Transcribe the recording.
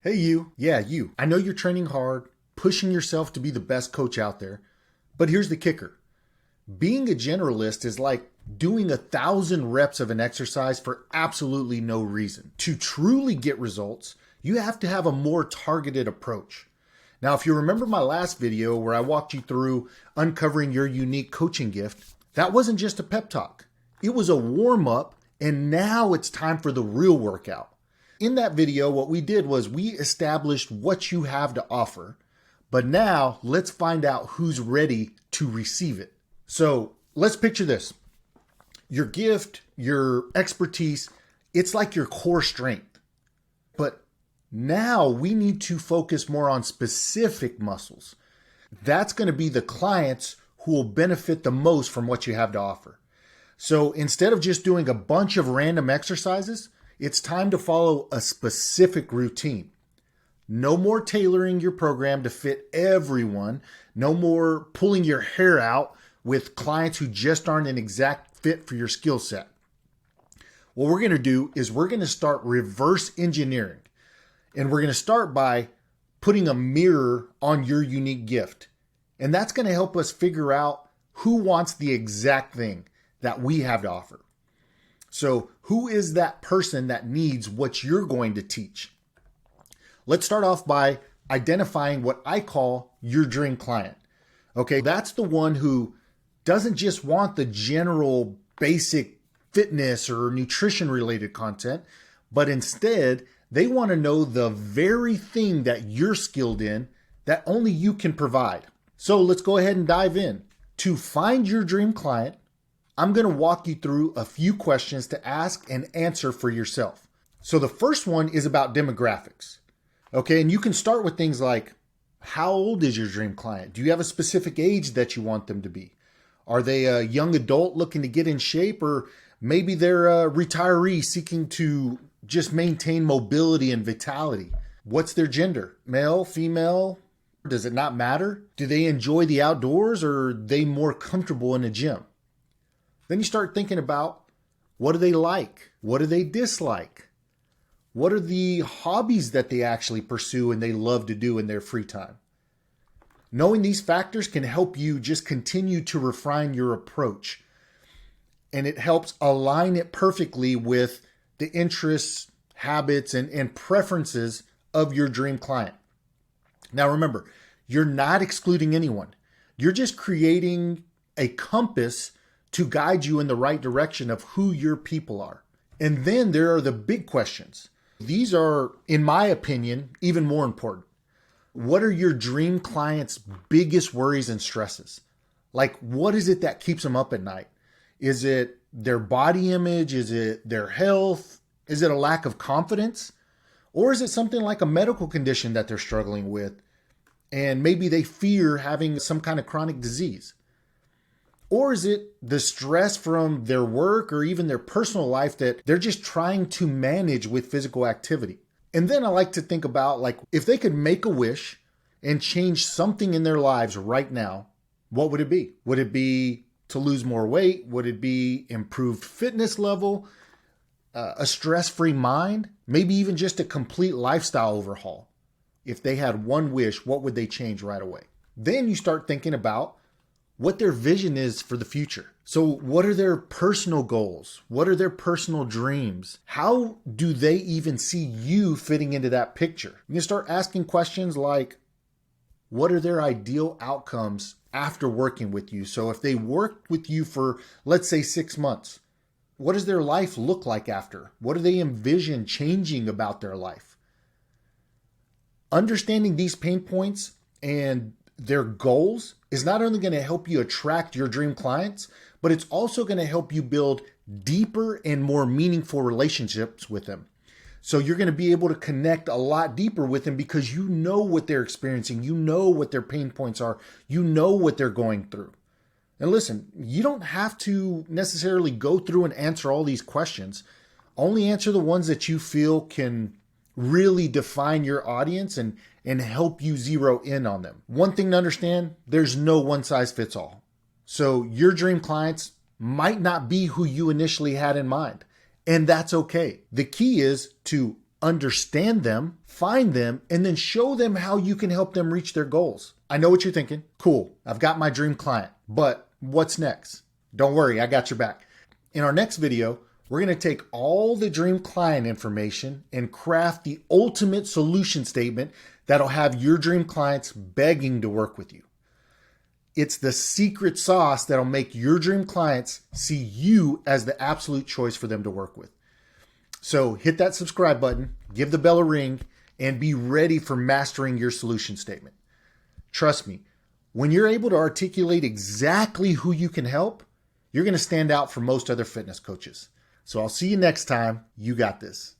Hey, you. Yeah, you. I know you're training hard, pushing yourself to be the best coach out there. But here's the kicker. Being a generalist is like doing 1,000 reps of an exercise for absolutely no reason. To truly get results, you have to have a more targeted approach. Now, if you remember my last video where I walked you through uncovering your unique coaching gift, that wasn't just a pep talk. It was a warm up, and now it's time for the real workout. In that video, what we did was we established what you have to offer, but now let's find out who's ready to receive it. So let's picture this. Your gift, your expertise, it's like your core strength. But now we need to focus more on specific muscles. That's going to be the clients who will benefit the most from what you have to offer. So instead of just doing a bunch of random exercises, it's time to follow a specific routine. No more tailoring your program to fit everyone. No more pulling your hair out with clients who just aren't an exact fit for your skill set. What we're going to do is we're going to start reverse engineering. And we're going to start by putting a mirror on your unique gift. And that's going to help us figure out who wants the exact thing that we have to offer. So who is that person that needs what you're going to teach? Let's start off by identifying what I call your dream client. Okay, that's the one who doesn't just want the general basic fitness or nutrition related content, but instead they want to know the very thing that you're skilled in that only you can provide. So let's go ahead and dive in. To find your dream client, I'm going to walk you through a few questions to ask and answer for yourself. So the first one is about demographics. Okay, and you can start with things like, how old is your dream client? Do you have a specific age that you want them to be? Are they a young adult looking to get in shape, or maybe they're a retiree seeking to just maintain mobility and vitality? What's their gender? Male, female? Does it not matter? Do they enjoy the outdoors, or are they more comfortable in a gym? Then you start thinking about, what do they like? What do they dislike? What are the hobbies that they actually pursue and they love to do in their free time? Knowing these factors can help you just continue to refine your approach. And it helps align it perfectly with the interests, habits, and preferences of your dream client. Now remember, you're not excluding anyone. You're just creating a compass to guide you in the right direction of who your people are. And then there are the big questions. These are, in my opinion, even more important. What are your dream client's biggest worries and stresses? Like, what is it that keeps them up at night? Is it their body image? Is it their health? Is it a lack of confidence? Or is it something like a medical condition that they're struggling with? And maybe they fear having some kind of chronic disease. Or is it the stress from their work or even their personal life that they're just trying to manage with physical activity? And then I like to think about, like, if they could make a wish and change something in their lives right now, what would it be? Would it be to lose more weight? Would it be improved fitness level, a stress-free mind, maybe even just a complete lifestyle overhaul? If they had one wish, what would they change right away? Then you start thinking about what their vision is for the future. So what are their personal goals? What are their personal dreams? How do they even see you fitting into that picture? You can start asking questions like, what are their ideal outcomes after working with you? So if they worked with you for, let's say, 6 months, what does their life look like after? What do they envision changing about their life? Understanding these pain points and their goals is not only going to help you attract your dream clients, but it's also going to help you build deeper and more meaningful relationships with them. So you're going to be able to connect a lot deeper with them because you know what they're experiencing. You know what their pain points are. You know what they're going through. And listen, you don't have to necessarily go through and answer all these questions. Only answer the ones that you feel can really define your audience and help you zero in on them. One thing to understand, there's no one size fits all. So your dream clients might not be who you initially had in mind. And that's okay. The key is to understand them, find them, and then show them how you can help them reach their goals. I know what you're thinking. Cool, I've got my dream client, but what's next? Don't worry, I got your back. In our next video, we're going to take all the dream client information and craft the ultimate solution statement that'll have your dream clients begging to work with you. It's the secret sauce that'll make your dream clients see you as the absolute choice for them to work with. So hit that subscribe button, give the bell a ring, and be ready for mastering your solution statement. Trust me, when you're able to articulate exactly who you can help, you're going to stand out from most other fitness coaches. So I'll see you next time. You got this.